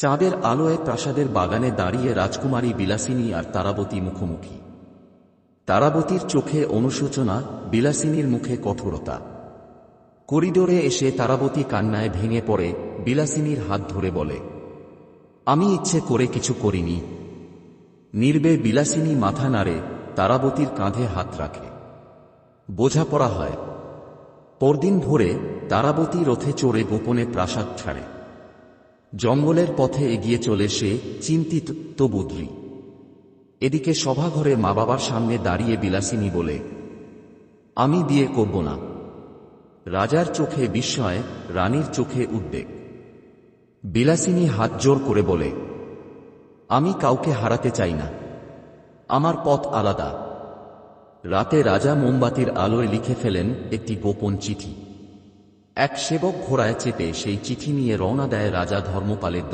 চাঁদের আলোয় প্রাসাদের বাগানে দাঁড়িয়ে রাজকুমারী বিলাসিনী আর তারাবতী মুখোমুখি। তারাবতীর চোখে অনুশোচনা, বিলাসিনীর মুখে কঠোরতা। করিডোরে এসে তারাবতী কান্নায় ভেঙে পড়ে, বিলাসিনীর হাত ধরে বলে, আমি ইচ্ছে করে কিছু করিনি। নীরবে বিলাসিনী মাথা নাড়ে, তারাবতীর কাঁধে হাত রাখে। বোঝাপড়া হয়। পরদিন ভোরে তারাবতী রথে চড়ে গোপনে প্রাসাদ ছাড়ে। জঙ্গলের পথে এগিয়ে চলে সে, চিন্তিত তবু দৃঢ়। এদিকে সভাঘরে মা বাবার সামনে দাঁড়িয়ে বিলাসিনী বলে, আমি বিয়ে করব না। রাজার চোখে বিস্ময়, রানীর চোখে উদ্বেগ। বিলাসিনী হাত জোর করে বলে, আমি কাউকে হারাতে চাই না। আমার পথ আলাদা। রাতে রাজা মোমবাতির আলোয় লিখে ফেলেন একটি গোপন চিঠি। এক সেবক ঘোড়ায় চেপে সেই চিঠি নিয়ে রওনা দেয় রাজা ধর্মপালের